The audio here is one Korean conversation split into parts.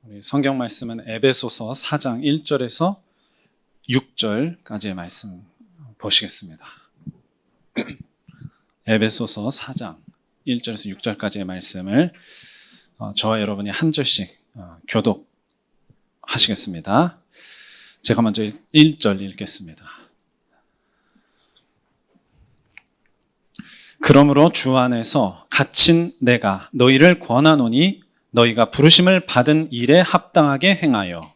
우리 성경 말씀은 에베소서 4장 1절에서 6절까지의 말씀 보시겠습니다. 에베소서 4장 1절에서 6절까지의 말씀을 저와 여러분이 한 절씩 교독하시겠습니다. 제가 먼저 1절 읽겠습니다. 그러므로 주 안에서 갇힌 내가 너희를 권하노니 너희가 부르심을 받은 일에 합당하게 행하여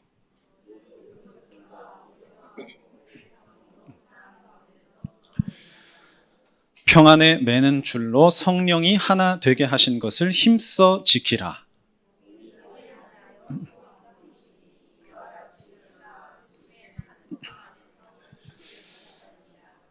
평안에 매는 줄로 성령이 하나 되게 하신 것을 힘써 지키라.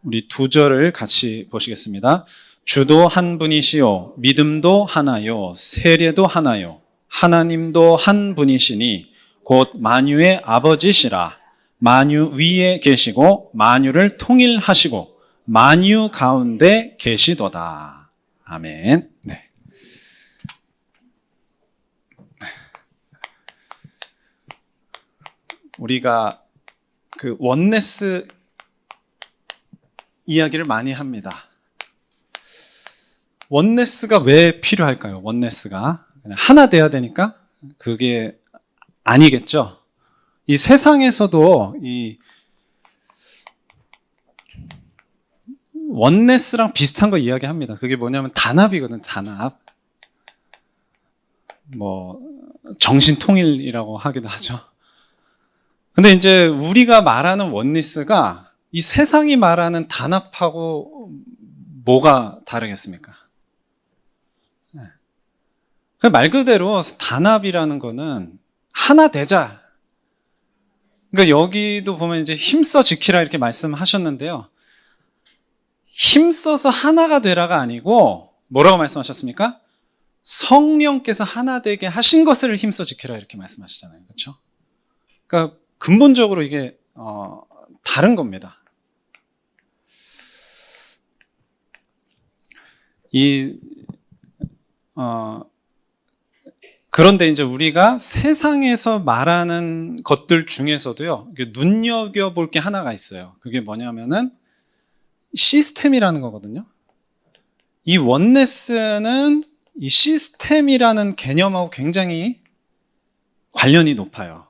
우리 두 절을 같이 보시겠습니다. 주도 한 분이시요 믿음도 하나요 세례도 하나요 하나님도 한 분이시니 곧 만유의 아버지시라. 만유 위에 계시고 만유를 통일하시고 만유 가운데 계시도다. 아멘. 네. 우리가 그 원네스 이야기를 많이 합니다. 원네스가 왜 필요할까요? 원네스가 하나 돼야 되니까? 그게 아니겠죠. 이 세상에서도 이 원네스랑 비슷한 거 이야기합니다. 그게 뭐냐면 단합이거든, 단합. 정신통일이라고 하기도 하죠. 근데 이제 우리가 말하는 원네스가 이 세상이 말하는 단합하고 뭐가 다르겠습니까? 말 그대로 단합이라는 거는 하나 되자. 그러니까 여기도 보면 이제 힘써 지키라 이렇게 말씀하셨는데요. 힘써서 하나가 되라가 아니고 뭐라고 말씀하셨습니까? 성령께서 하나 되게 하신 것을 힘써 지키라 이렇게 말씀하시잖아요. 그렇죠? 그러니까 근본적으로 이게 다른 겁니다. 그런데 이제 우리가 세상에서 말하는 것들 중에서도요, 눈여겨볼 게 하나가 있어요. 그게 뭐냐면은 시스템이라는 거거든요. 이 원네스는 이 시스템이라는 개념하고 굉장히 관련이 높아요.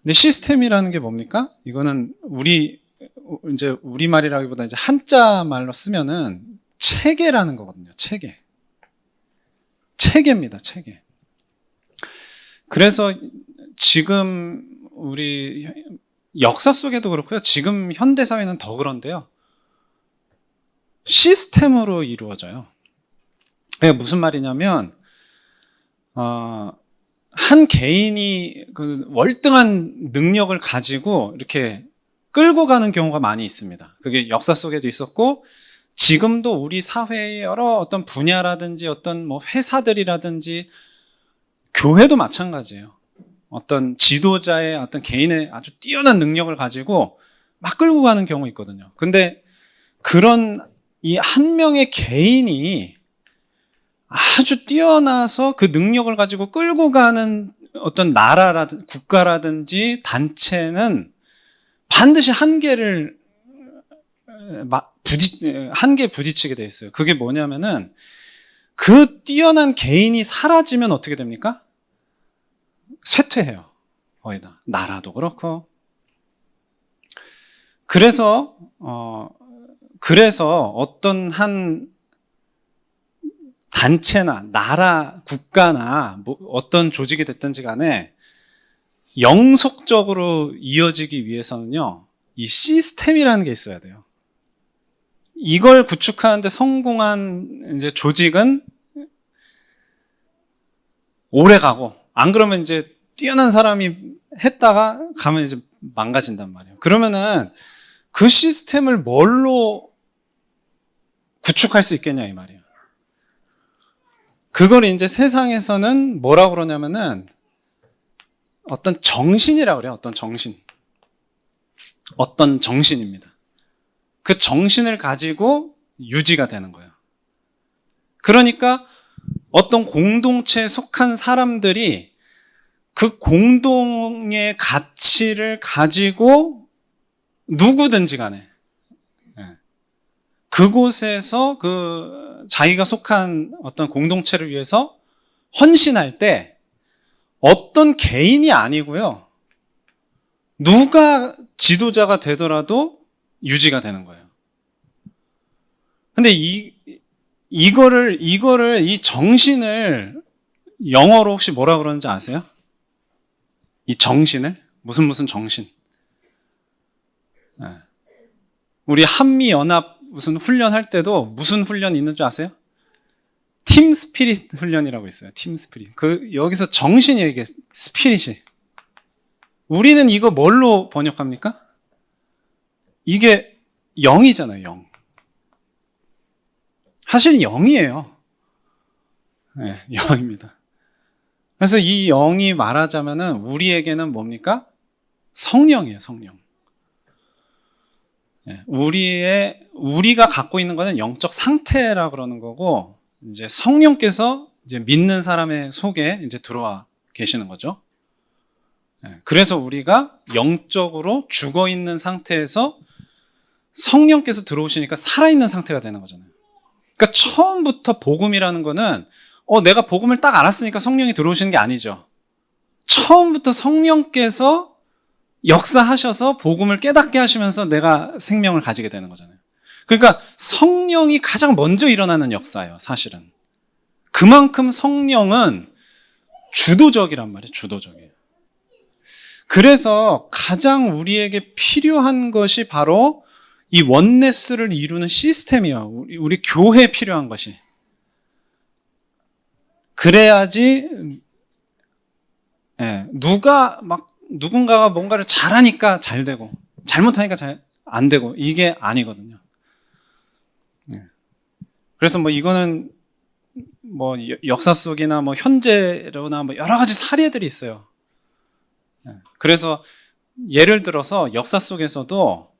근데 시스템이라는 게 뭡니까? 이거는 우리말이라기보다 이제 한자 말로 쓰면은 체계라는 거거든요. 체계입니다, 체계. 그래서 지금 우리 역사 속에도 그렇고요. 지금 현대사회는 더 그런데요. 시스템으로 이루어져요. 그게 무슨 말이냐면, 한 개인이 그 월등한 능력을 가지고 이렇게 끌고 가는 경우가 많이 있습니다. 그게 역사 속에도 있었고, 지금도 우리 사회의 여러 어떤 분야라든지 어떤 회사들이라든지 교회도 마찬가지예요. 어떤 지도자의 어떤 개인의 아주 뛰어난 능력을 가지고 막 끌고 가는 경우 있거든요. 근데 그런 이 한 명의 개인이 아주 뛰어나서 그 능력을 가지고 끌고 가는 어떤 나라라든지 국가라든지 단체는 반드시 한계에 부딪히게 돼 있어요. 그게 뭐냐면은 그 뛰어난 개인이 사라지면 어떻게 됩니까? 쇠퇴해요. 거의 다. 나라도 그렇고. 그래서 어떤 한 단체나 나라, 국가나 어떤 조직이 됐든지 간에 영속적으로 이어지기 위해서는요, 이 시스템이라는 게 있어야 돼요. 이걸 구축하는데 성공한 이제 조직은 오래 가고, 안 그러면 이제 뛰어난 사람이 했다가 가면 이제 망가진단 말이에요. 그러면은 그 시스템을 뭘로 구축할 수 있겠냐 이 말이에요. 그걸 이제 세상에서는 뭐라고 그러냐면은 어떤 정신이라고 그래요. 어떤 정신입니다. 그 정신을 가지고 유지가 되는 거예요. 그러니까 어떤 공동체에 속한 사람들이 그 공동의 가치를 가지고 누구든지 간에 그곳에서 그 자기가 속한 어떤 공동체를 위해서 헌신할 때 어떤 개인이 아니고요. 누가 지도자가 되더라도 유지가 되는 거예요. 근데 이거를 이 정신을 영어로 혹시 뭐라 그러는지 아세요? 이 정신을? 무슨 정신? 네. 우리 한미연합 무슨 훈련할 때도 무슨 훈련이 있는 줄 아세요? 팀 스피릿 훈련이라고 있어요. 팀 스피릿. 여기서 정신이에요, 이게. 스피릿이. 우리는 이거 뭘로 번역합니까? 이게 영이잖아요, 영. 사실 영이에요. 네, 영입니다. 그래서 이 영이 말하자면은 우리에게는 뭡니까? 성령이에요, 성령. 네, 우리가 갖고 있는 거는 영적 상태라 그러는 거고, 이제 성령께서 이제 믿는 사람의 속에 이제 들어와 계시는 거죠. 네, 그래서 우리가 영적으로 죽어 있는 상태에서 성령께서 들어오시니까 살아있는 상태가 되는 거잖아요. 그러니까 처음부터 복음이라는 거는 내가 복음을 딱 알았으니까 성령이 들어오시는 게 아니죠. 처음부터 성령께서 역사하셔서 복음을 깨닫게 하시면서 내가 생명을 가지게 되는 거잖아요. 그러니까 성령이 가장 먼저 일어나는 역사예요, 사실은. 그만큼 성령은 주도적이란 말이에요, 주도적이에요. 그래서 가장 우리에게 필요한 것이 바로 이 원네스를 이루는 시스템이에요. 우리 교회에 필요한 것이. 그래야지 누군가가 뭔가를 잘하니까 잘 되고 잘못하니까 잘 안 되고 이게 아니거든요. 그래서 이거는 역사 속이나 현재로나 여러 가지 사례들이 있어요. 그래서 예를 들어서 역사 속에서도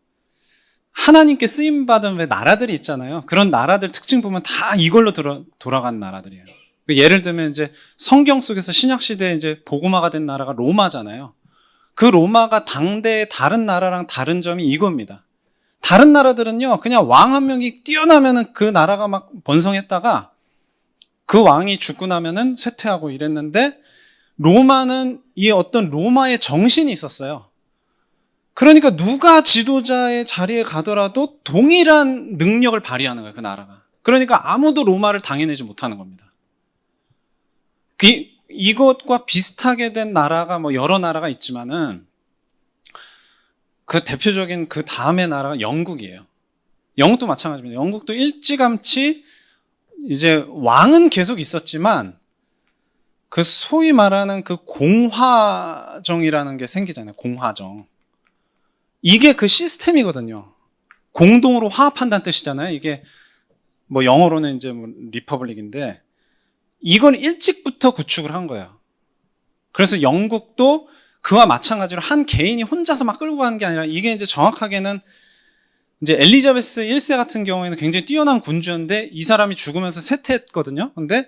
하나님께 쓰임받은 왜 나라들이 있잖아요. 그런 나라들 특징 보면 다 이걸로 돌아간 나라들이에요. 예를 들면 이제 성경 속에서 신약시대에 이제 복음화가 된 나라가 로마잖아요. 그 로마가 당대의 다른 나라랑 다른 점이 이겁니다. 다른 나라들은요, 그냥 왕 한 명이 뛰어나면은 그 나라가 막 번성했다가 그 왕이 죽고 나면은 쇠퇴하고 이랬는데 로마는 이 어떤 로마의 정신이 있었어요. 그러니까 누가 지도자의 자리에 가더라도 동일한 능력을 발휘하는 거예요, 그 나라가. 그러니까 아무도 로마를 당해내지 못하는 겁니다. 이것과 비슷하게 된 나라가 여러 나라가 있지만은 그 대표적인 그 다음의 나라가 영국이에요. 영국도 마찬가지입니다. 영국도 일찌감치 이제 왕은 계속 있었지만 그 소위 말하는 그 공화정이라는 게 생기잖아요. 공화정. 이게 그 시스템이거든요. 공동으로 화합한다는 뜻이잖아요. 이게 영어로는 이제 리퍼블릭인데 이건 일찍부터 구축을 한 거예요. 그래서 영국도 그와 마찬가지로 한 개인이 혼자서 막 끌고 가는 게 아니라 이게 이제 정확하게는 이제 엘리자베스 1세 같은 경우에는 굉장히 뛰어난 군주였는데 이 사람이 죽으면서 쇠퇴했거든요. 근데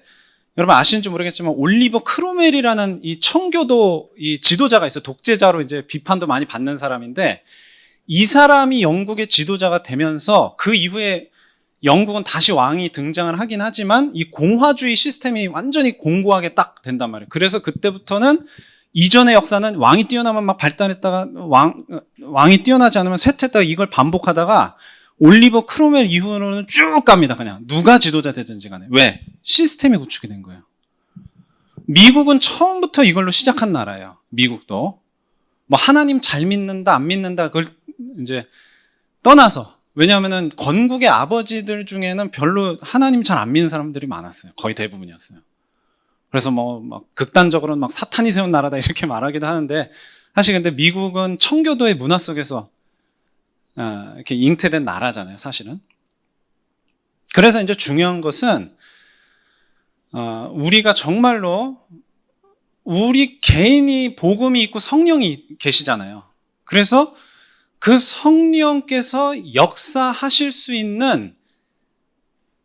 여러분 아시는지 모르겠지만 올리버 크로멜이라는 이 청교도 이 지도자가 있어요. 독재자로 이제 비판도 많이 받는 사람인데 이 사람이 영국의 지도자가 되면서 그 이후에 영국은 다시 왕이 등장을 하긴 하지만 이 공화주의 시스템이 완전히 공고하게 딱 된단 말이에요. 그래서 그때부터는 이전의 역사는 왕이 뛰어나면 막 발달했다가 왕이 뛰어나지 않으면 쇠퇴했다가 이걸 반복하다가 올리버 크로멜 이후로는 쭉 갑니다. 그냥 누가 지도자 되든지 간에. 왜? 시스템이 구축이 된 거예요. 미국은 처음부터 이걸로 시작한 나라예요. 미국도 하나님 잘 믿는다 안 믿는다 그걸 이제 떠나서, 왜냐하면은 건국의 아버지들 중에는 별로 하나님 잘 안 믿는 사람들이 많았어요. 거의 대부분이었어요. 그래서 막 극단적으로는 막 사탄이 세운 나라다 이렇게 말하기도 하는데 사실 근데 미국은 청교도의 문화 속에서 이렇게 잉태된 나라잖아요, 사실은. 그래서 이제 중요한 것은 우리가 정말로 우리 개인이 복음이 있고 성령이 계시잖아요. 그래서 그 성령께서 역사하실 수 있는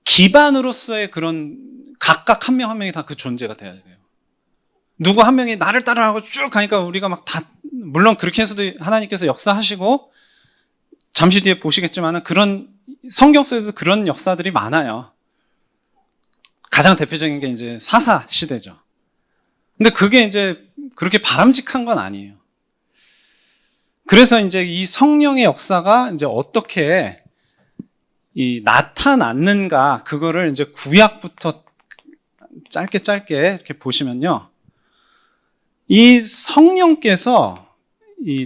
기반으로서의 그런 각각 한 명 한 명이 다 그 존재가 돼야 돼요. 누구 한 명이 나를 따라하고 쭉 가니까 우리가 막 다, 물론 그렇게 해서도 하나님께서 역사하시고, 잠시 뒤에 보시겠지만 그런, 성경 속에서 그런 역사들이 많아요. 가장 대표적인 게 이제 사사 시대죠. 근데 그게 이제 그렇게 바람직한 건 아니에요. 그래서 이제 이 성령의 역사가 이제 어떻게 나타났는가, 그거를 이제 구약부터 짧게 이렇게 보시면요. 이 성령께서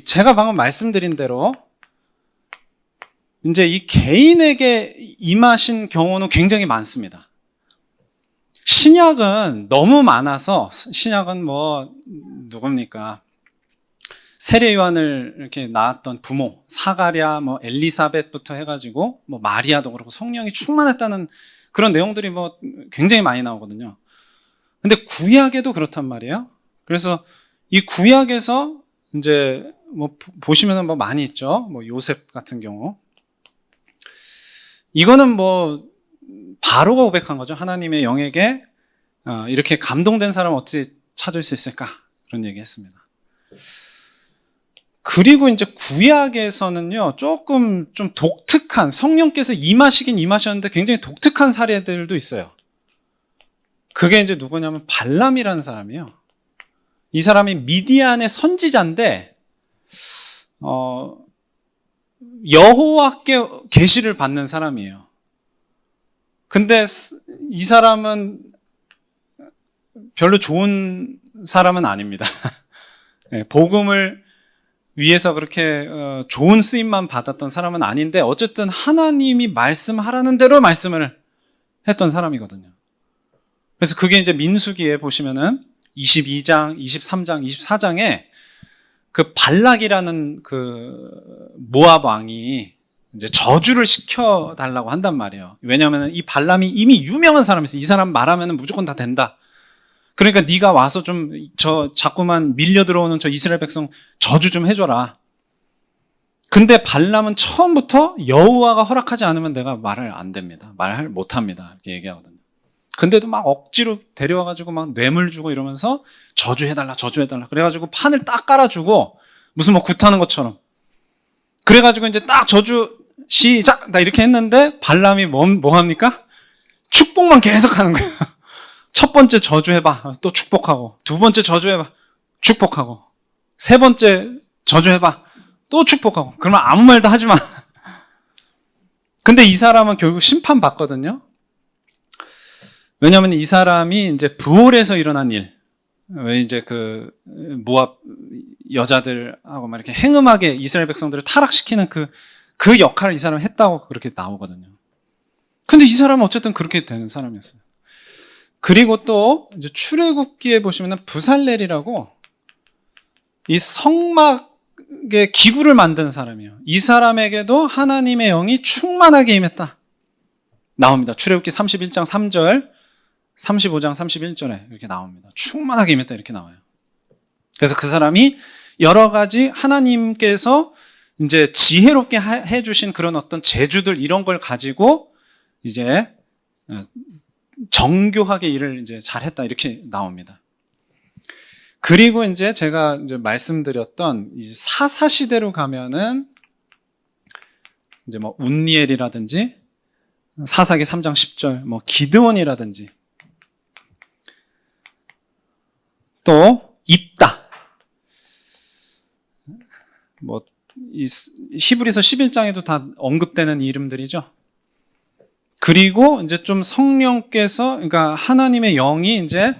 제가 방금 말씀드린 대로 이제 이 개인에게 임하신 경우는 굉장히 많습니다. 신약은 너무 많아서, 신약은 뭐 누굽니까? 세례 요한을 이렇게 낳았던 부모, 사가랴, 뭐 엘리사벳부터 해가지고 뭐 마리아도 그렇고 성령이 충만했다는 그런 내용들이 뭐 굉장히 많이 나오거든요. 근데 구약에도 그렇단 말이에요. 그래서 이 구약에서 이제 뭐 보시면은 뭐 많이 있죠. 뭐 요셉 같은 경우. 이거는 뭐 바로가 고백한 거죠. 하나님의 영에게 이렇게 감동된 사람을 어떻게 찾을 수 있을까? 그런 얘기 했습니다. 그리고 이제 구약에서는요, 조금 좀 독특한, 성령께서 임하시긴 임하셨는데 굉장히 독특한 사례들도 있어요. 그게 이제 누구냐면 발람이라는 사람이에요. 이 사람이 미디안의 선지자인데, 여호와께 계시를 받는 사람이에요. 근데 이 사람은 별로 좋은 사람은 아닙니다. 복음을 위해서 그렇게 좋은 쓰임만 받았던 사람은 아닌데, 어쨌든 하나님이 말씀하라는 대로 말씀을 했던 사람이거든요. 그래서 그게 이제 민수기에 보시면은 22장, 23장, 24장에 그 발락이라는 그 모압 왕이 이제 저주를 시켜달라고 한단 말이에요. 왜냐하면 이 발람이 이미 유명한 사람이었어요. 이 사람 말하면 무조건 다 된다. 그러니까 네가 와서 좀 자꾸만 밀려 들어오는 저 이스라엘 백성 저주 좀 해줘라. 근데 발람은 처음부터 여호와가 허락하지 않으면 내가 말을 안 됩니다. 말을 못합니다. 이렇게 얘기하거든요. 근데도 막 억지로 데려와가지고 막 뇌물 주고 이러면서 저주해달라. 그래가지고 판을 딱 깔아주고 무슨 뭐 굿하는 것처럼. 그래가지고 이제 딱 저주 시작! 나 이렇게 했는데 발람이 뭐 합니까? 축복만 계속 하는 거예요. 첫 번째 저주해봐. 또 축복하고. 두 번째 저주해봐. 축복하고. 세 번째 저주해봐. 또 축복하고. 그러면 아무 말도 하지 마. 근데 이 사람은 결국 심판받거든요. 왜냐하면 이 사람이 이제 부올에서 일어난 일. 왜 이제 그 모압 여자들하고 막 이렇게 행음하게 이스라엘 백성들을 타락시키는 그 역할을 이 사람이 했다고 그렇게 나오거든요. 근데 이 사람은 어쨌든 그렇게 되는 사람이었어요. 그리고 또 이제 출애굽기에 보시면은 부살렐이라고 이 성막의 기구를 만든 사람이에요. 이 사람에게도 하나님의 영이 충만하게 임했다. 나옵니다. 출애굽기 31장 3절, 35장 31절에 이렇게 나옵니다. 충만하게 임했다 이렇게 나와요. 그래서 그 사람이 여러 가지 하나님께서 이제 지혜롭게 해주신 그런 어떤 재주들 이런 걸 가지고 이제 정교하게 일을 이제 잘했다 이렇게 나옵니다. 그리고 이제 제가 이제 말씀드렸던 이 사사 시대로 가면은 이제 뭐 운니엘이라든지 사사기 3장 10절 뭐 기드온이라든지 또 입다 뭐 이 히브리서 11장에도 다 언급되는 이름들이죠. 그리고 이제 좀 성령께서, 그러니까 하나님의 영이 이제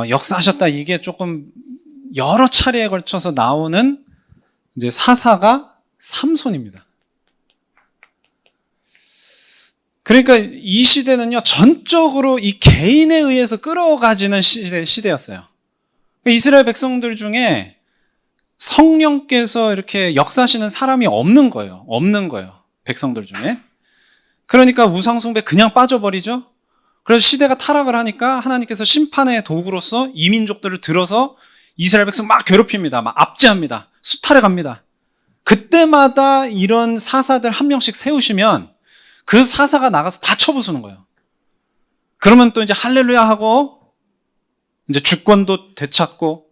역사하셨다. 이게 조금 여러 차례에 걸쳐서 나오는 이제 사사가 삼손입니다. 그러니까 이 시대는요, 전적으로 이 개인에 의해서 끌어가지는 시대였어요. 이스라엘 백성들 중에 성령께서 이렇게 역사하시는 사람이 없는 거예요. 백성들 중에. 그러니까 우상숭배 그냥 빠져버리죠. 그래서 시대가 타락을 하니까 하나님께서 심판의 도구로서 이민족들을 들어서 이스라엘 백성 막 괴롭힙니다. 막 압제합니다. 수탈해 갑니다. 그때마다 이런 사사들 한 명씩 세우시면 그 사사가 나가서 다 쳐부수는 거예요. 그러면 또 이제 할렐루야 하고 이제 주권도 되찾고,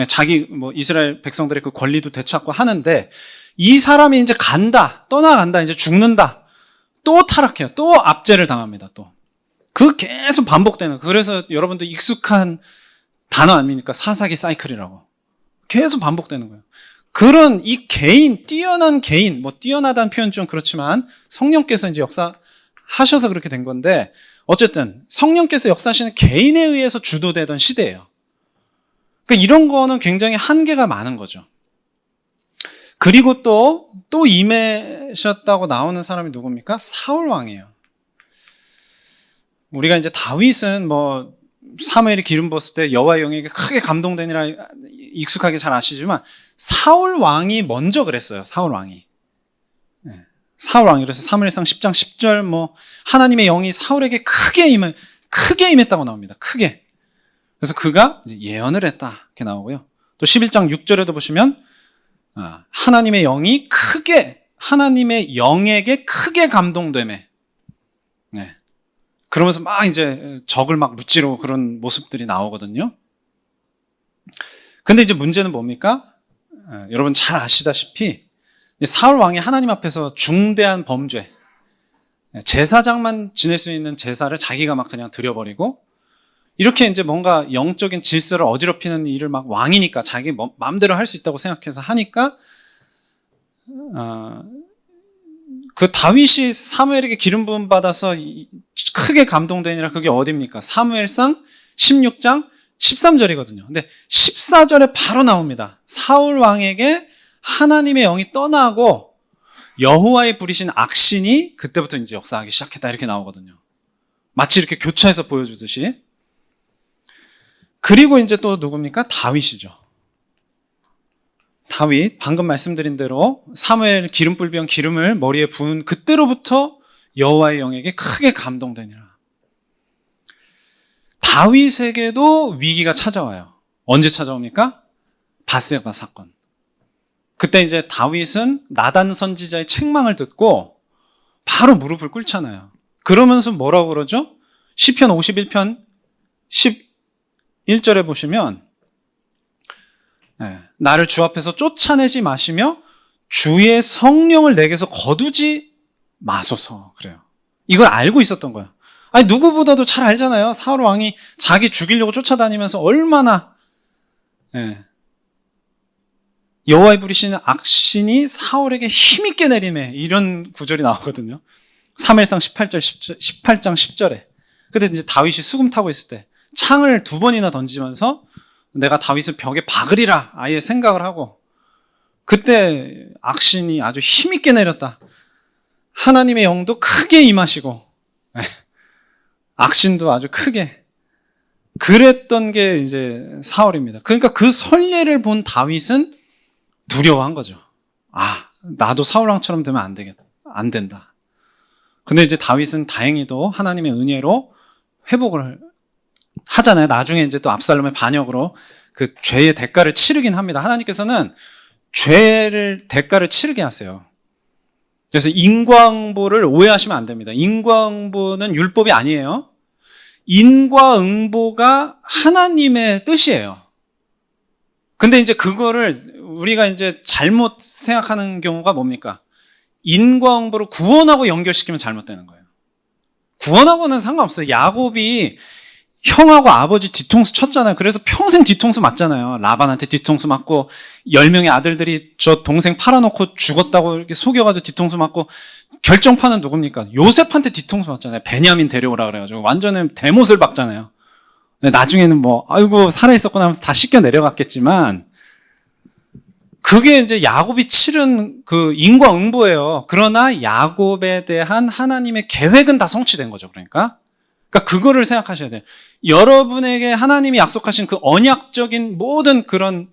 자기 뭐 이스라엘 백성들의 그 권리도 되찾고 하는데, 이 사람이 이제 간다, 떠나간다, 이제 죽는다. 또 타락해요. 또 압제를 당합니다. 또. 그 계속 반복되는, 그래서 여러분들 익숙한 단어 아닙니까? 사사기 사이클이라고. 계속 반복되는 거예요. 그런 이 개인, 뛰어난 개인, 뭐 뛰어나다는 표현 좀 그렇지만 성령께서 이제 역사하셔서 그렇게 된 건데, 어쨌든 성령께서 역사하시는 개인에 의해서 주도되던 시대예요. 그러니까 이런 거는 굉장히 한계가 많은 거죠. 그리고 또 임하셨다고 나오는 사람이 누굽니까? 사울 왕이에요. 우리가 이제 다윗은 뭐 사무엘이 기름 부었을 때 여호와의 영에게 크게 감동되니라 익숙하게 잘 아시지만, 사울 왕이 먼저 그랬어요. 사울 왕이. 사울 왕이. 그래서 사무엘상 10장 10절 뭐 하나님의 영이 사울에게 크게 임했다고 나옵니다. 크게. 그래서 그가 이제 예언을 했다 이렇게 나오고요. 또 11장 6절에도 보시면 하나님의 영이 하나님의 영에게 크게 감동되매. 네. 그러면서 막 이제 적을 막 무찌르고 그런 모습들이 나오거든요. 근데 이제 문제는 뭡니까? 여러분 잘 아시다시피 사울 왕이 하나님 앞에서 중대한 범죄, 제사장만 지낼 수 있는 제사를 자기가 막 그냥 드려버리고, 이렇게 이제 뭔가 영적인 질서를 어지럽히는 일을 막 왕이니까 자기 마음대로 할 수 있다고 생각해서 하니까, 그 다윗이 사무엘에게 기름 부음 받아서 크게 감동되니라, 그게 어디입니까? 사무엘상 16장 13절이거든요. 근데 14절에 바로 나옵니다. 사울 왕에게 하나님의 영이 떠나고 여호와의 부리신 악신이 그때부터 이제 역사하기 시작했다 이렇게 나오거든요. 마치 이렇게 교차해서 보여주듯이. 그리고 이제 또 누굽니까? 다윗이죠. 다윗, 방금 말씀드린 대로 사무엘 기름 불병 기름을 머리에 부은 그때로부터 여호와의 영에게 크게 감동되니라. 다윗에게도 위기가 찾아와요. 언제 찾아옵니까? 바세바 사건. 그때 이제 다윗은 나단 선지자의 책망을 듣고 바로 무릎을 꿇잖아요. 그러면서 뭐라고 그러죠? 시편 51편 11절에 보시면, 나를 주 앞에서 쫓아내지 마시며 주의 성령을 내게서 거두지 마소서. 그래요. 이걸 알고 있었던 거예요. 아니, 누구보다도 잘 알잖아요. 사울 왕이 자기 죽이려고 쫓아다니면서 얼마나 여호와의 부리시는 악신이 사울에게 힘있게 내리매, 이런 구절이 나오거든요. 사무엘상 18장 10절에. 그때 이제 다윗이 수금 타고 있을 때 창을 2번이나 던지면서 내가 다윗을 벽에 박으리라 아예 생각을 하고, 그때 악신이 아주 힘있게 내렸다. 하나님의 영도 크게 임하시고 악신도 아주 크게. 그랬던 게 이제 사울입니다. 그러니까 그 선례를 본 다윗은 두려워한 거죠. 나도 사울왕처럼 되면 안 된다. 근데 이제 다윗은 다행히도 하나님의 은혜로 회복을 하잖아요. 나중에 이제 또 압살롬의 반역으로 그 죄의 대가를 치르긴 합니다. 하나님께서는 대가를 치르게 하세요. 그래서 인과응보를 오해하시면 안 됩니다. 인과응보는 율법이 아니에요. 인과응보가 하나님의 뜻이에요. 근데 이제 그거를 우리가 이제 잘못 생각하는 경우가 뭡니까? 인과응보를 구원하고 연결시키면 잘못되는 거예요. 구원하고는 상관없어요. 야곱이 형하고 아버지 뒤통수 쳤잖아요. 그래서 평생 뒤통수 맞잖아요. 라반한테 뒤통수 맞고, 10명의 아들들이 저 동생 팔아놓고 죽었다고 이렇게 속여가지고 뒤통수 맞고, 결정판은 누굽니까? 요셉한테 뒤통수 맞잖아요. 베냐민 데려오라 그래가지고 완전히 대못을 박잖아요. 나중에는 뭐 아이고 살아있었구나 하면서 다 씻겨 내려갔겠지만, 그게 이제 야곱이 치른 그 인과응보예요. 그러나 야곱에 대한 하나님의 계획은 다 성취된 거죠. 그러니까 그거를 생각하셔야 돼요. 여러분에게 하나님이 약속하신 그 언약적인 모든 그런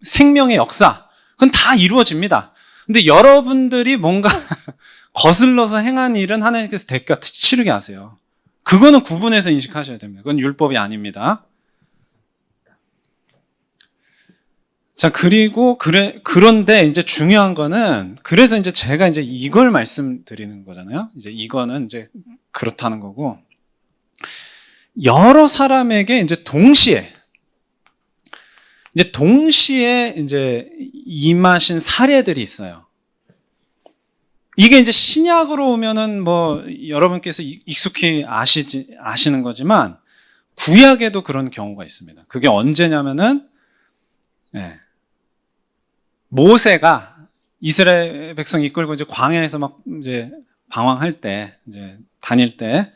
생명의 역사, 그건 다 이루어집니다. 근데 여러분들이 뭔가 거슬러서 행한 일은 하나님께서 대가 치르게 하세요. 그거는 구분해서 인식하셔야 됩니다. 그건 율법이 아닙니다. 자, 그런데 이제 중요한 거는, 그래서 이제 제가 이제 이걸 말씀드리는 거잖아요. 이제 이거는 이제 그렇다는 거고, 여러 사람에게 이제 동시에 이제 임하신 사례들이 있어요. 이게 이제 신약으로 오면은 뭐 여러분께서 익숙히 아시는 거지만 구약에도 그런 경우가 있습니다. 그게 언제냐면은 모세가 이스라엘 백성 이끌고 이제 광야에서 막 이제 방황할 때, 이제 다닐 때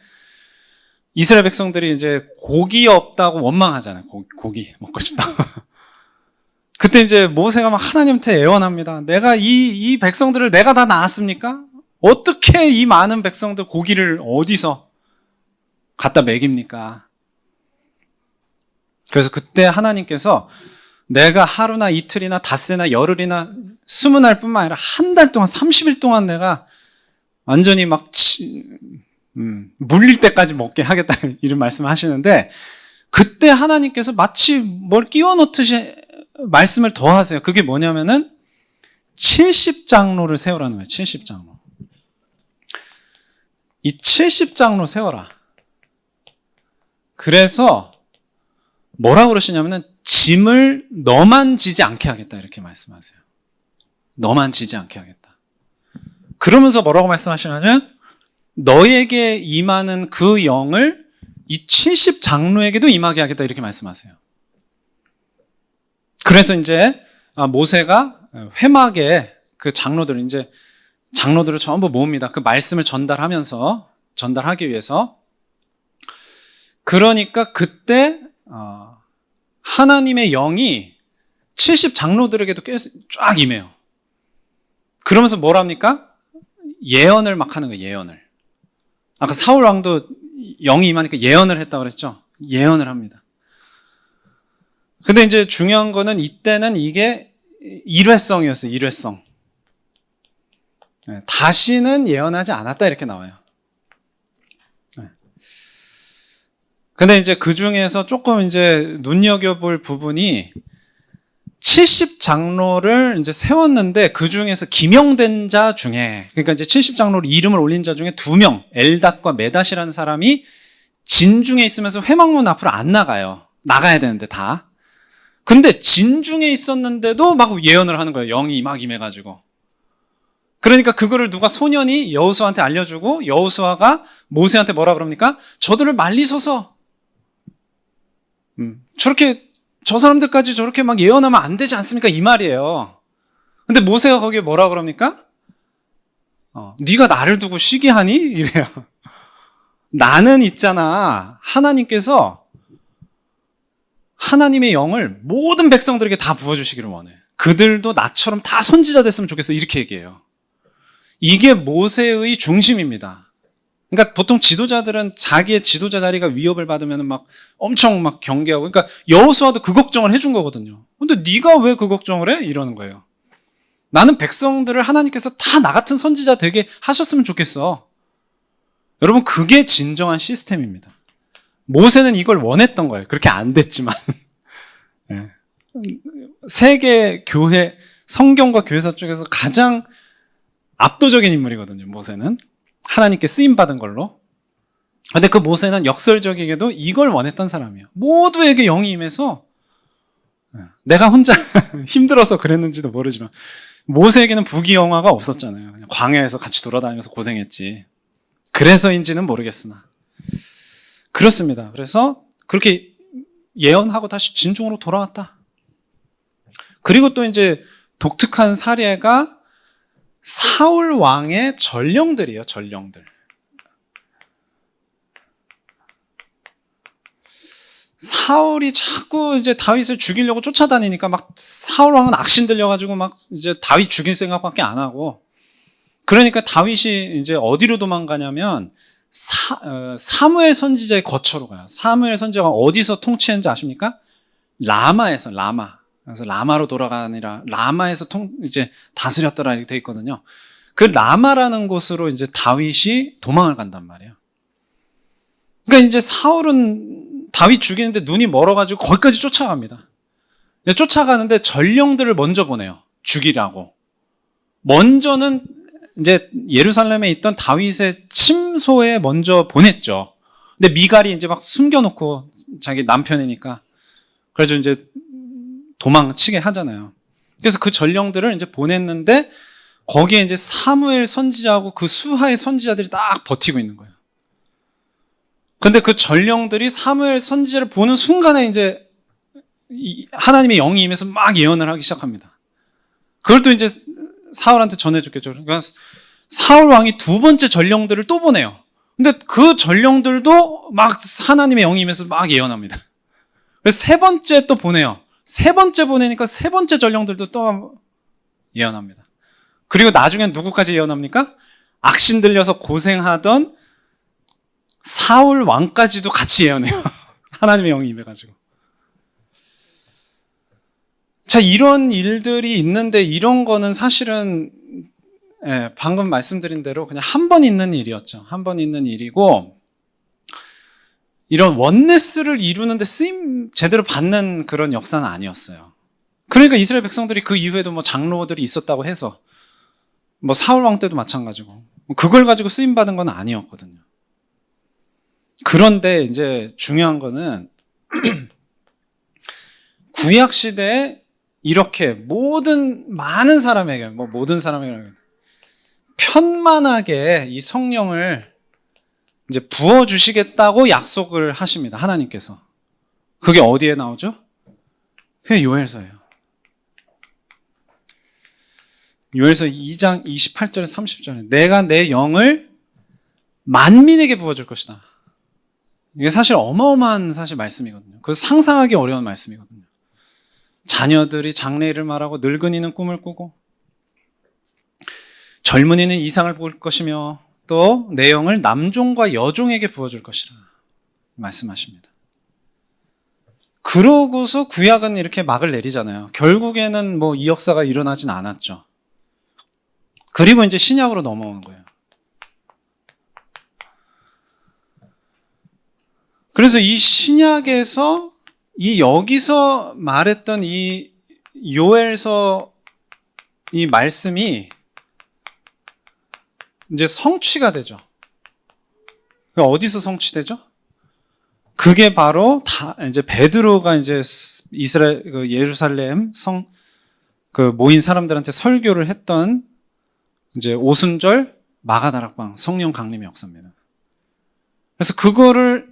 이스라엘 백성들이 이제 고기 없다고 원망하잖아요. 고기 먹고 싶다. 그때 이제 모세가 막 하나님한테 애원합니다. 내가 이 백성들을 내가 다 낳았습니까? 어떻게 이 많은 백성들 고기를 어디서 갖다 먹입니까? 그래서 그때 하나님께서 내가 하루나 이틀이나 닷새나 열흘이나 20날 뿐만 아니라 한 달 동안 30일 동안 내가 완전히 막 물릴 때까지 먹게 하겠다 이런 말씀을 하시는데 그때 하나님께서 마치 뭘 끼워 넣듯이 말씀을 더 하세요. 그게 뭐냐면은 70장로를 세우라는 거예요. 70장로. 이 70장로 세워라. 그래서 뭐라고 그러시냐면은 짐을 너만 지지 않게 하겠다 이렇게 말씀하세요. 너만 지지 않게 하겠다. 그러면서 뭐라고 말씀하시냐면 너에게 임하는 그 영을 이 70장로에게도 임하게 하겠다 이렇게 말씀하세요. 그래서 이제 모세가 회막에 그 장로들을 전부 모읍니다. 그 말씀을 전달하기 위해서. 그러니까 그때 하나님의 영이 70장로들에게도 쫙 임해요. 그러면서 뭐랍니까? 예언을 막 하는 거예요. 예언을. 아까 사울 왕도 영이 임하니까 예언을 했다고 그랬죠? 예언을 합니다. 근데 이제 중요한 거는 이때는 이게 일회성이었어요. 일회성. 다시는 예언하지 않았다 이렇게 나와요. 근데 이제 그 중에서 조금 이제 눈여겨볼 부분이 70장로를 이제 세웠는데 그 중에서 기명된 자 중에 그러니까 이제 70장로로 이름을 올린 자 중에 2명 엘닷과 메닷이라는 사람이 진중에 있으면서 회막문 앞으로 안 나가요. 나가야 되는데 다. 근데 진중에 있었는데도 막 예언을 하는 거예요. 영이 막 임해가지고. 그러니까 그거를 누가 소년이 여호수아한테 알려주고 여호수아가 모세한테 뭐라 그럽니까? 저들을 말리소서. 저렇게 저 사람들까지 저렇게 막 예언하면 안 되지 않습니까? 이 말이에요. 근데 모세가 거기에 뭐라 그럽니까? 네가 나를 두고 시기하니? 이래요. 나는 있잖아. 하나님께서 하나님의 영을 모든 백성들에게 다 부어주시기를 원해. 그들도 나처럼 다 선지자 됐으면 좋겠어. 이렇게 얘기해요. 이게 모세의 중심입니다. 그러니까 보통 지도자들은 자기의 지도자 자리가 위협을 받으면 막 엄청 막 경계하고, 그러니까 여호수아도 그 걱정을 해준 거거든요. 근데 네가 왜 그 걱정을 해? 이러는 거예요. 나는 백성들을 하나님께서 다 나 같은 선지자 되게 하셨으면 좋겠어. 여러분, 그게 진정한 시스템입니다. 모세는 이걸 원했던 거예요. 그렇게 안 됐지만. 네. 세계 교회, 성경과 교회사 쪽에서 가장 압도적인 인물이거든요, 모세는. 하나님께 쓰임받은 걸로. 근데 그 모세는 역설적이게도 이걸 원했던 사람이에요. 모두에게 영이 임해서 내가 혼자 힘들어서 그랬는지도 모르지만 모세에게는 부귀영화가 없었잖아요. 그냥 광야에서 같이 돌아다니면서 고생했지. 그래서인지는 모르겠으나 그렇습니다. 그래서 그렇게 예언하고 다시 진중으로 돌아왔다. 그리고 또 이제 독특한 사례가 사울 왕의 전령들이에요. 전령들. 사울이 자꾸 이제 다윗을 죽이려고 쫓아다니니까 막 사울 왕은 악신 들려가지고 막 이제 다윗 죽일 생각밖에 안 하고, 그러니까 다윗이 이제 어디로 도망가냐면 사무엘 선지자의 거처로 가요. 사무엘 선지자가 어디서 통치했는지 아십니까? 라마에서, 라마. 그래서 라마로 돌아가니라 라마에서 이제 다스렸더라 이렇게 돼 있거든요. 그 라마라는 곳으로 이제 다윗이 도망을 간단 말이에요. 그러니까 이제 사울은 다윗 죽이는데 눈이 멀어가지고 거기까지 쫓아갑니다. 쫓아가는데 전령들을 먼저 보내요. 죽이라고. 먼저는 이제 예루살렘에 있던 다윗의 침소에 먼저 보냈죠. 근데 미갈이 이제 막 숨겨놓고 자기 남편이니까 그래서 이제 도망치게 하잖아요. 그래서 그 전령들을 이제 보냈는데 거기에 이제 사무엘 선지자하고 그 수하의 선지자들이 딱 버티고 있는 거예요. 근데 그 전령들이 사무엘 선지자를 보는 순간에 이제 하나님의 영이 임해서 막 예언을 하기 시작합니다. 그걸 또 이제 사울한테 전해줬겠죠. 그러니까 사울 왕이 두 번째 전령들을 또 보내요. 근데 그 전령들도 막 하나님의 영이 임해서 막 예언합니다. 그래서 세 번째 또 보내요. 세 번째 보내니까 세 번째 전령들도 또 예언합니다. 그리고 나중엔 누구까지 예언합니까? 악신 들려서 고생하던 사울 왕까지도 같이 예언해요. 하나님의 영이 임해가지고. 자, 이런 일들이 있는데 이런 거는 사실은 방금 말씀드린 대로 그냥 한 번 있는 일이었죠. 한 번 있는 일이고 이런 원네스를 이루는데 쓰임 제대로 받는 그런 역사는 아니었어요. 그러니까 이스라엘 백성들이 그 이후에도 뭐 장로들이 있었다고 해서 뭐 사울 왕 때도 마찬가지고 그걸 가지고 쓰임 받은 건 아니었거든요. 그런데 이제 중요한 거는 구약 시대에 이렇게 많은 사람에게 모든 사람에게 편만하게 이 성령을 이제 부어 주시겠다고 약속을 하십니다. 하나님께서. 그게 어디에 나오죠? 그게 요엘서예요. 요엘서 2장 28절에 30절에 내가 내 영을 만민에게 부어줄 것이다. 이게 사실 어마어마한 사실 말씀이거든요. 그래서 상상하기 어려운 말씀이거든요. 자녀들이 장래일을 말하고 늙은이는 꿈을 꾸고 젊은이는 이상을 볼 것이며 또 내 영을 남종과 여종에게 부어줄 것이라 말씀하십니다. 그러고서 구약은 이렇게 막을 내리잖아요. 결국에는 뭐 이 역사가 일어나진 않았죠. 그리고 이제 신약으로 넘어온 거예요. 그래서 이 신약에서 여기서 말했던 이 요엘서 이 말씀이 이제 성취가 되죠. 어디서 성취되죠? 그게 바로 이제 베드로가 이제 이스라엘 예루살렘 모인 사람들한테 설교를 했던 이제 오순절 마가다락방 성령 강림의 역사입니다. 그래서 그거를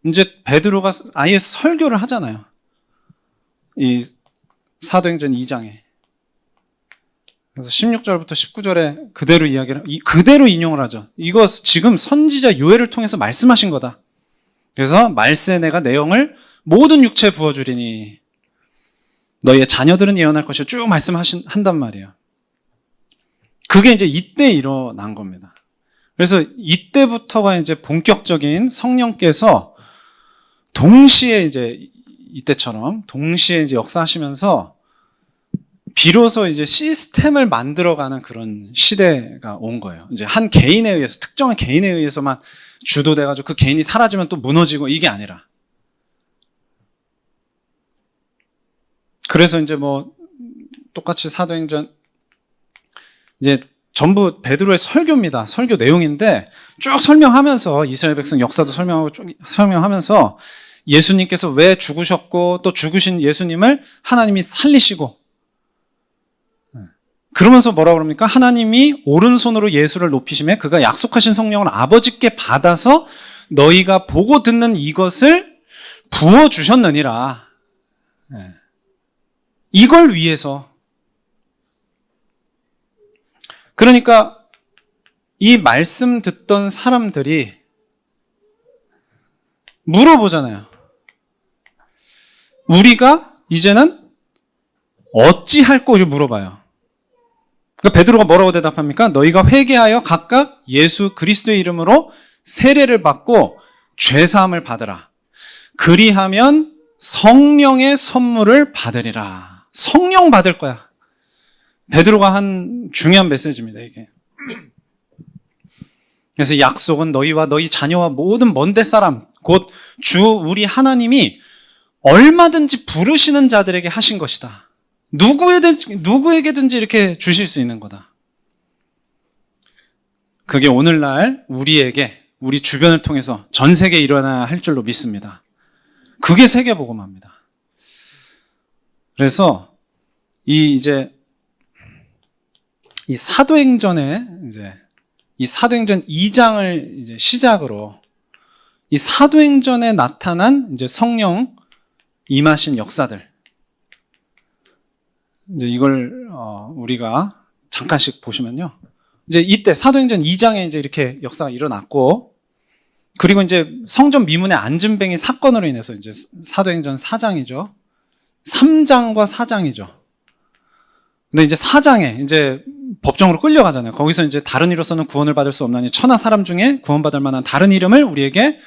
이제 베드로가 아예 설교를 하잖아요. 이 사도행전 2장에. 그래서 16절부터 19절에 그대로 인용을 하죠. 이거 지금 선지자 요엘을 통해서 말씀하신 거다. 그래서 말세 내가 내 영을 모든 육체에 부어주리니 너희의 자녀들은 예언할 것이요 쭉 말씀한단 말이에요. 그게 이제 이때 일어난 겁니다. 그래서 이때부터가 이제 본격적인 성령께서 동시에 이제 이때처럼 동시에 이제 역사하시면서 비로소 이제 시스템을 만들어가는 그런 시대가 온 거예요. 이제 한 개인에 의해서, 특정한 개인에 의해서만 주도돼가지고 그 개인이 사라지면 또 무너지고 이게 아니라. 그래서 이제 뭐 똑같이 사도행전 이제 전부 베드로의 설교입니다. 설교 내용인데 쭉 설명하면서 이스라엘 백성 역사도 설명하고 쭉 설명하면서 예수님께서 왜 죽으셨고 또 죽으신 예수님을 하나님이 살리시고 그러면서 뭐라고 그럽니까? 하나님이 오른손으로 예수를 높이심에 그가 약속하신 성령을 아버지께 받아서 너희가 보고 듣는 이것을 부어주셨느니라. 이걸 위해서. 그러니까 이 말씀 듣던 사람들이 물어보잖아요. 우리가 이제는 어찌할꼬 물어봐요. 그러니까 베드로가 뭐라고 대답합니까? 너희가 회개하여 각각 예수 그리스도의 이름으로 세례를 받고 죄사함을 받으라. 그리하면 성령의 선물을 받으리라. 성령 받을 거야. 베드로가 한 중요한 메시지입니다, 이게. 그래서 약속은 너희와 너희 자녀와 모든 먼데 사람, 곧 주 우리 하나님이 얼마든지 부르시는 자들에게 하신 것이다. 누구에게든지 이렇게 주실 수 있는 거다. 그게 오늘날 우리에게 우리 주변을 통해서 전 세계에 일어나야 할 줄로 믿습니다. 그게 세계복음화입니다. 그래서 이 사도행전에 이 사도행전 2장을 이제 시작으로 이 사도행전에 나타난 이제 성령 임하신 역사들, 이제 이걸 우리가 잠깐씩 보시면요. 이제 이때 사도행전 2장에 이제 이렇게 역사가 일어났고, 그리고 이제 성전 미문의 안진뱅이 사건으로 인해서 이제 사도행전 4장이죠. 3장과 4장이죠. 근데 이제 4장에 이제 법정으로 끌려가잖아요. 거기서 이제 다른 이로서는 구원을 받을 수 없나니 천하 사람 중에 구원받을 만한 다른 이름을 우리에게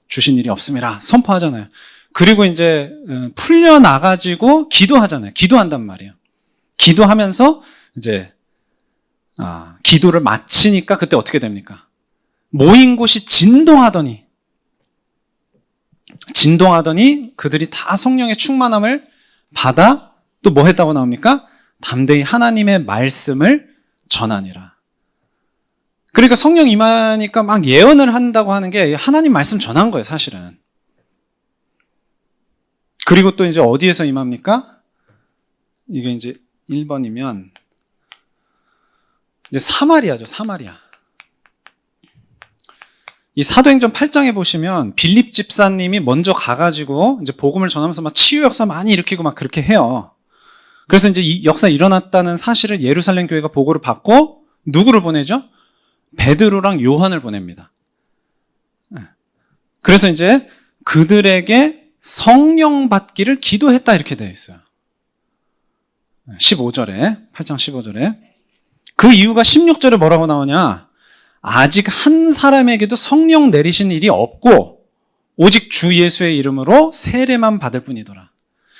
주신 일이 없음이라 선포하잖아요. 그리고 이제 풀려나가지고 기도하잖아요. 기도한단 말이에요. 기도하면서 이제 기도를 마치니까 그때 어떻게 됩니까? 모인 곳이 진동하더니 그들이 다 성령의 충만함을 받아 또 뭐 했다고 나옵니까? 담대히 하나님의 말씀을 전하니라. 그러니까 성령 임하니까 막 예언을 한다고 하는 게 하나님 말씀 전한 거예요, 사실은. 그리고 또 이제 어디에서 임합니까? 이게 이제 1번이면 이제 사마리아죠, 사마리아. 이 사도행전 8장에 보시면 빌립 집사님이 먼저 가가지고 이제 복음을 전하면서 막 치유 역사 많이 일으키고 막 그렇게 해요. 그래서 이제 이 역사 일어났다는 사실을 예루살렘 교회가 보고를 받고 누구를 보내죠? 베드로랑 요한을 보냅니다. 그래서 이제 그들에게 성령 받기를 기도했다 이렇게 되어 있어요. 15절에, 8장 15절에. 그 이유가 16절에 뭐라고 나오냐? 아직 한 사람에게도 성령 내리신 일이 없고 오직 주 예수의 이름으로 세례만 받을 뿐이더라.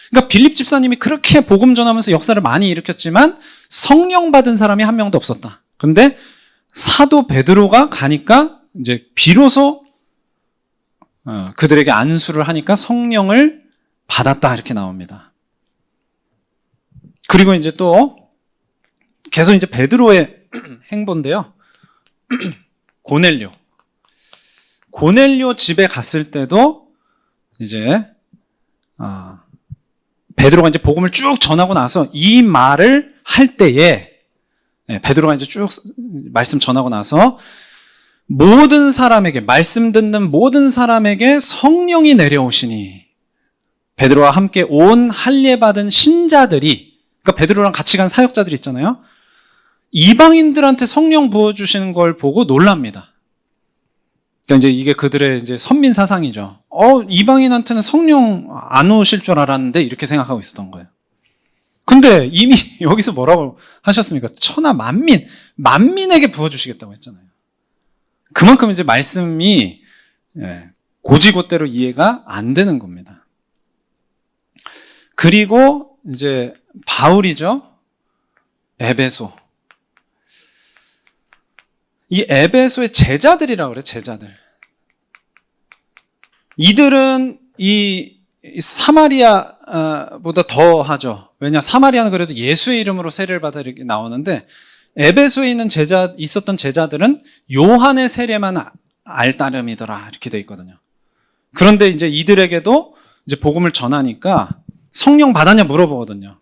그러니까 빌립 집사님이 그렇게 복음 전하면서 역사를 많이 일으켰지만 성령 받은 사람이 한 명도 없었다. 근데 사도 베드로가 가니까 이제 비로소 그들에게 안수를 하니까 성령을 받았다 이렇게 나옵니다. 그리고 이제 또 계속 이제 베드로의 행보인데요. 고넬료 집에 갔을 때도 이제 베드로가 이제 복음을 쭉 전하고 나서 이 말을 할 때에 베드로가 이제 쭉 말씀 전하고 나서 모든 사람에게, 말씀 듣는 모든 사람에게 성령이 내려오시니 베드로와 함께 온 할례 받은 신자들이, 그러니까 베드로랑 같이 간 사역자들이 있잖아요. 이방인들한테 성령 부어주시는 걸 보고 놀랍니다. 그러니까 이제 이게 그들의 이제 선민 사상이죠. 이방인한테는 성령 안 오실 줄 알았는데 이렇게 생각하고 있었던 거예요. 근데 이미 여기서 뭐라고 하셨습니까? 천하 만민에게 부어주시겠다고 했잖아요. 그만큼 이제 말씀이 고지고대로 이해가 안 되는 겁니다. 그리고 이제 바울이죠. 에베소. 이 에베소의 제자들이라고 그래, 제자들. 이들은 이 사마리아보다 더 하죠. 왜냐, 사마리아는 그래도 예수의 이름으로 세례를 받아 이렇게 나오는데, 에베소에 있었던 제자들은 요한의 세례만 알 따름이더라. 이렇게 돼 있거든요. 그런데 이제 이들에게도 이제 복음을 전하니까 성령 받았냐 물어보거든요.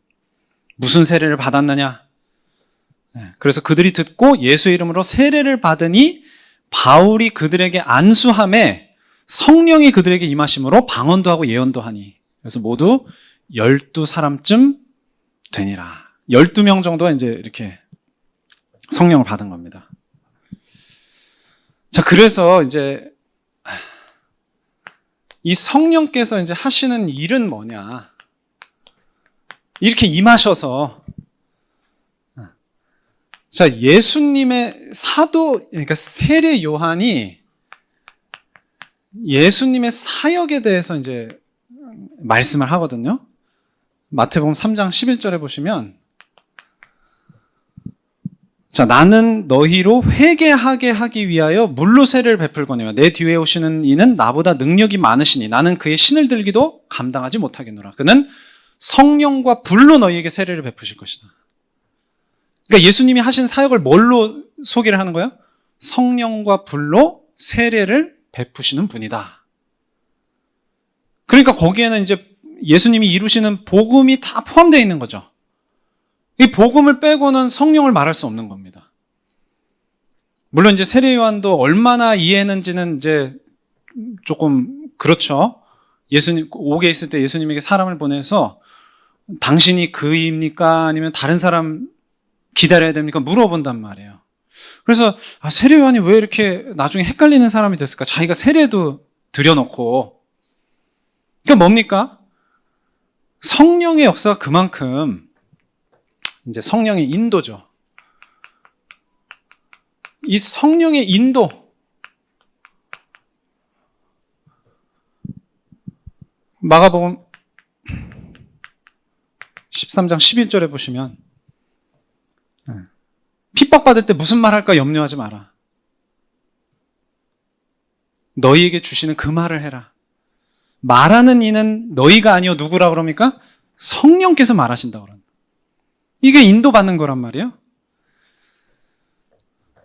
무슨 세례를 받았느냐? 그래서 그들이 듣고 예수의 이름으로 세례를 받으니 바울이 그들에게 안수함에 성령이 그들에게 임하심으로 방언도 하고 예언도 하니. 그래서 모두 12사람쯤 되니라. 12명 정도가 이제 이렇게 성령을 받은 겁니다. 자, 그래서 이제 이 성령께서 이제 하시는 일은 뭐냐? 이렇게 임하셔서, 자, 예수님의 그러니까 세례 요한이 예수님의 사역에 대해서 이제 말씀을 하거든요. 마태복음 3장 11절에 보시면, 자, 나는 너희로 회개하게 하기 위하여 물로 세례를 베풀거니와 내 뒤에 오시는 이는 나보다 능력이 많으시니 나는 그의 신을 들기도 감당하지 못하겠노라. 그는 성령과 불로 너희에게 세례를 베푸실 것이다. 그러니까 예수님이 하신 사역을 뭘로 소개를 하는 거예요? 성령과 불로 세례를 베푸시는 분이다. 그러니까 거기에는 이제 예수님이 이루시는 복음이 다 포함되어 있는 거죠. 이 복음을 빼고는 성령을 말할 수 없는 겁니다. 물론 이제 세례 요한도 얼마나 이해했는지는 이제 조금 그렇죠. 예수님 옥에 있을 때 예수님에게 사람을 보내서 당신이 그입니까? 아니면 다른 사람 기다려야 됩니까? 물어본단 말이에요. 그래서 세례 요한이 왜 이렇게 나중에 헷갈리는 사람이 됐을까? 자기가 세례도 드려놓고. 그러니까 뭡니까? 성령의 역사가 그만큼 이제 성령의 인도죠. 이 성령의 인도, 마가복음 13장 11절에 보시면 핍박받을 때 무슨 말 할까 염려하지 마라. 너희에게 주시는 그 말을 해라. 말하는 이는 너희가 아니요 누구라 그럽니까? 성령께서 말하신다 그러는. 이게 인도받는 거란 말이에요.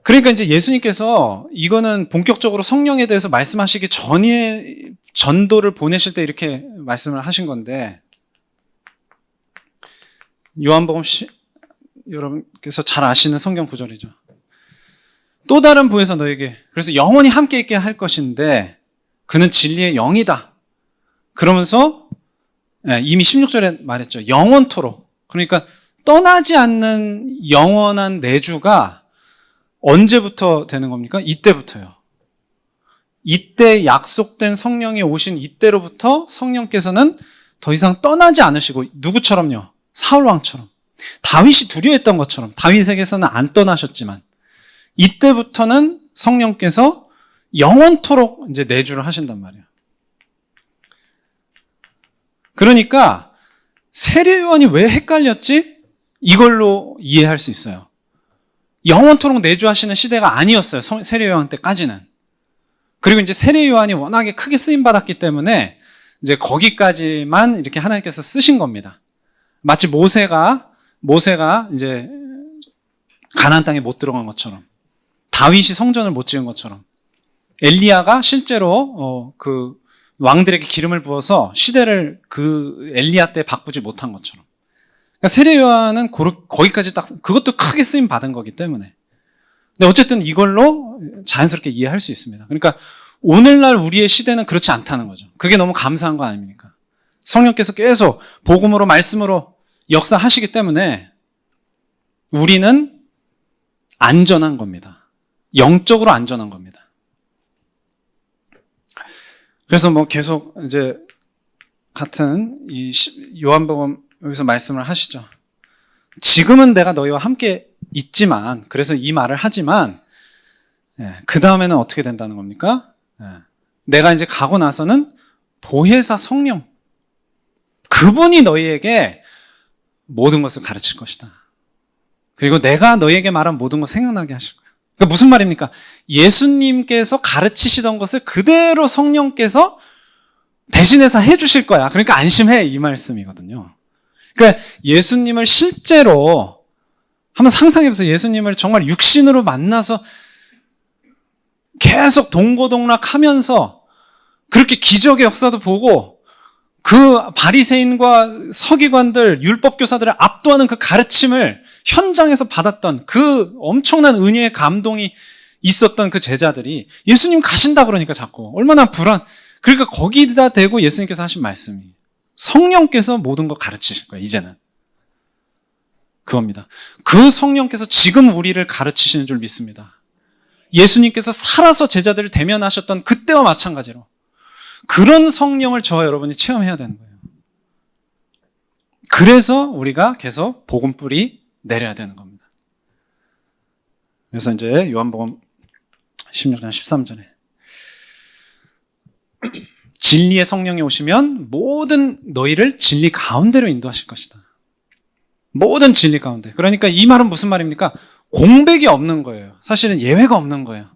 그러니까 이제 예수님께서 이거는 본격적으로 성령에 대해서 말씀하시기 전에 전도를 보내실 때 이렇게 말씀을 하신 건데, 요한복음 여러분께서 잘 아시는 성경 구절이죠. 또 다른 부에서 너에게, 그래서 영원히 함께 있게 할 것인데 그는 진리의 영이다. 그러면서 이미 16절에 말했죠. 영원토록. 그러니까 떠나지 않는 영원한 내주가 언제부터 되는 겁니까? 이때부터요. 이때 약속된 성령이 오신 이때로부터 성령께서는 더 이상 떠나지 않으시고, 누구처럼요? 사울왕처럼. 다윗이 두려워했던 것처럼. 다윗에게서는 안 떠나셨지만 이때부터는 성령께서 영원토록 이제 내주를 하신단 말이에요. 그러니까 세례 요한이 왜 헷갈렸지? 이걸로 이해할 수 있어요. 영원토록 내주하시는 시대가 아니었어요. 세례 요한 때까지는. 그리고 이제 세례 요한이 워낙에 크게 쓰임 받았기 때문에 이제 거기까지만 이렇게 하나님께서 쓰신 겁니다. 마치 모세가 이제 가나안 땅에 못 들어간 것처럼, 다윗이 성전을 못 지은 것처럼, 엘리야가 실제로 그 왕들에게 기름을 부어서 시대를 그 엘리야 때 바꾸지 못한 것처럼. 그러니까 세례 요한은 거기까지 딱, 그것도 크게 쓰임 받은 거기 때문에. 근데 어쨌든 이걸로 자연스럽게 이해할 수 있습니다. 그러니까 오늘날 우리의 시대는 그렇지 않다는 거죠. 그게 너무 감사한 거 아닙니까? 성령께서 계속 복음으로 말씀으로 역사하시기 때문에 우리는 안전한 겁니다. 영적으로 안전한 겁니다. 그래서 뭐 계속 이제 같은 이 요한복음 여기서 말씀을 하시죠. 지금은 내가 너희와 함께 있지만, 그래서 이 말을 하지만, 그 다음에는 어떻게 된다는 겁니까? 내가 이제 가고 나서는 보혜사 성령, 그분이 너희에게 모든 것을 가르칠 것이다. 그리고 내가 너희에게 말한 모든 것 생각나게 하실 거야. 그러니까 무슨 말입니까? 예수님께서 가르치시던 것을 그대로 성령께서 대신해서 해주실 거야. 그러니까 안심해, 이 말씀이거든요. 그러니까 예수님을 실제로 한번 상상해보세요. 예수님을 정말 육신으로 만나서 계속 동고동락하면서 그렇게 기적의 역사도 보고 그 바리새인과 서기관들, 율법교사들을 압도하는 그 가르침을 현장에서 받았던 그 엄청난 은혜의 감동이 있었던 그 제자들이 예수님 가신다 그러니까 자꾸 얼마나 그러니까 거기다 대고 예수님께서 하신 말씀이 성령께서 모든 걸 가르치실 거예요. 이제는 그겁니다. 그 성령께서 지금 우리를 가르치시는 줄 믿습니다. 예수님께서 살아서 제자들을 대면하셨던 그때와 마찬가지로 그런 성령을 저와 여러분이 체험해야 되는 거예요. 그래서 우리가 계속 복음 뿌리 내려야 되는 겁니다. 그래서 이제 요한복음 16장 13절에 진리의 성령이 오시면 모든 너희를 진리 가운데로 인도하실 것이다. 모든 진리 가운데. 그러니까 이 말은 무슨 말입니까? 공백이 없는 거예요. 사실은 예외가 없는 거예요.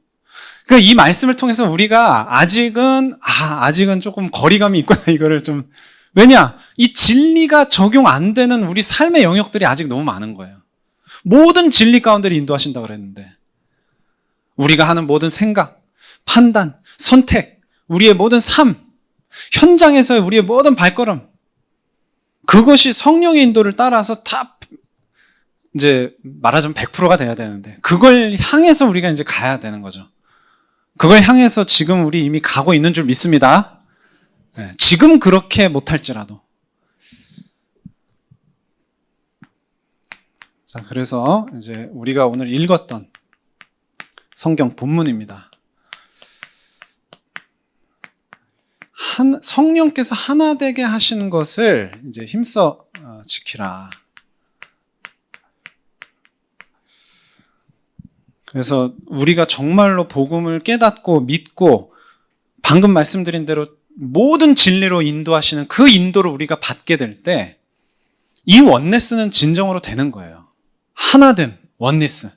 그러니까 이 말씀을 통해서 우리가 아직은 조금 거리감이 있구나, 이거를 좀. 왜냐? 이 진리가 적용 안 되는 우리 삶의 영역들이 아직 너무 많은 거예요. 모든 진리 가운데를 인도하신다고 그랬는데, 우리가 하는 모든 생각, 판단, 선택, 우리의 모든 삶, 현장에서의 우리의 모든 발걸음, 그것이 성령의 인도를 따라서 다 이제 말하자면 100%가 돼야 되는데, 그걸 향해서 우리가 이제 가야 되는 거죠. 그걸 향해서 지금 우리 이미 가고 있는 줄 믿습니다. 네, 지금 그렇게 못할지라도. 자, 그래서 이제 우리가 오늘 읽었던 성경 본문입니다. 성령께서 하나 되게 하시는 것을 이제 힘써 지키라. 그래서 우리가 정말로 복음을 깨닫고 믿고 방금 말씀드린 대로 모든 진리로 인도하시는 그 인도를 우리가 받게 될 때 이 원네스는 진정으로 되는 거예요. 하나됨, 원네스.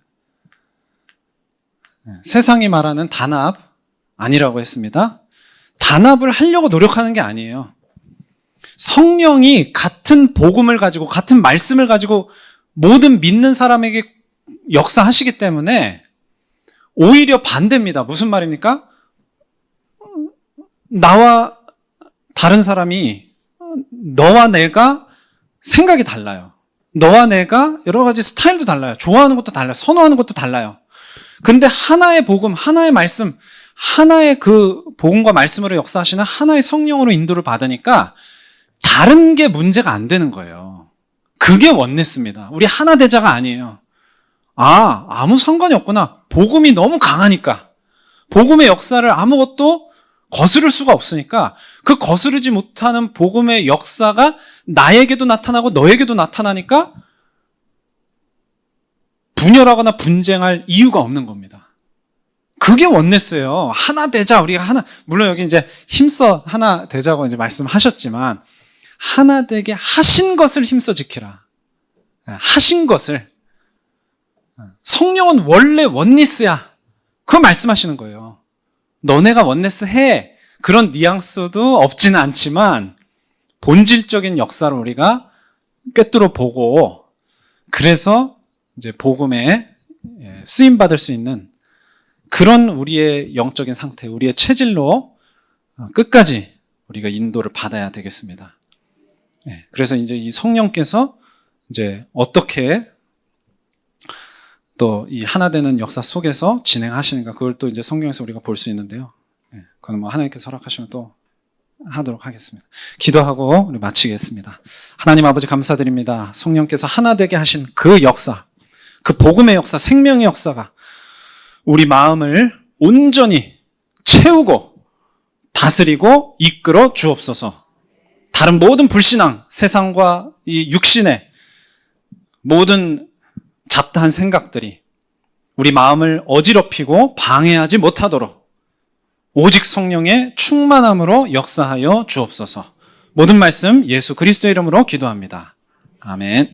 세상이 말하는 단합 아니라고 했습니다. 단합을 하려고 노력하는 게 아니에요. 성령이 같은 복음을 가지고 같은 말씀을 가지고 모든 믿는 사람에게 역사하시기 때문에 오히려 반대입니다. 무슨 말입니까? 나와 다른 사람이, 너와 내가 생각이 달라요. 너와 내가 여러 가지 스타일도 달라요. 좋아하는 것도 달라요. 선호하는 것도 달라요. 근데 하나의 복음, 하나의 말씀, 하나의 그 복음과 말씀으로 역사하시는 하나의 성령으로 인도를 받으니까 다른 게 문제가 안 되는 거예요. 그게 원네스입니다. 우리 하나 되자가 아니에요. 아무 상관이 없구나. 복음이 너무 강하니까. 복음의 역사를 아무것도 거스를 수가 없으니까 그 거스르지 못하는 복음의 역사가 나에게도 나타나고 너에게도 나타나니까 분열하거나 분쟁할 이유가 없는 겁니다. 그게 원네스예요. 하나 되자. 우리가 하나, 물론 여기 이제 힘써 하나 되자고 이제 말씀하셨지만 하나 되게 하신 것을 힘써 지키라. 하신 것을. 성령은 원래 원니스야. 그거 말씀하시는 거예요. 너네가 원네스 해. 그런 뉘앙스도 없지는 않지만 본질적인 역사를 우리가 꿰뚫어 보고 그래서 이제 복음에 쓰임받을 수 있는 그런 우리의 영적인 상태, 우리의 체질로 끝까지 우리가 인도를 받아야 되겠습니다. 그래서 이제 이 성령께서 이제 어떻게 또 이 하나 되는 역사 속에서 진행하시는가, 그걸 또 이제 성경에서 우리가 볼 수 있는데요. 그건 뭐 하나님께서 허락하시면 또 하도록 하겠습니다. 기도하고 우리 마치겠습니다. 하나님 아버지 감사드립니다. 성령께서 하나 되게 하신 그 역사, 그 복음의 역사, 생명의 역사가 우리 마음을 온전히 채우고 다스리고 이끌어 주옵소서. 다른 모든 불신앙, 세상과 이 육신의 모든 잡다한 생각들이 우리 마음을 어지럽히고 방해하지 못하도록 오직 성령의 충만함으로 역사하여 주옵소서. 모든 말씀 예수 그리스도의 이름으로 기도합니다. 아멘.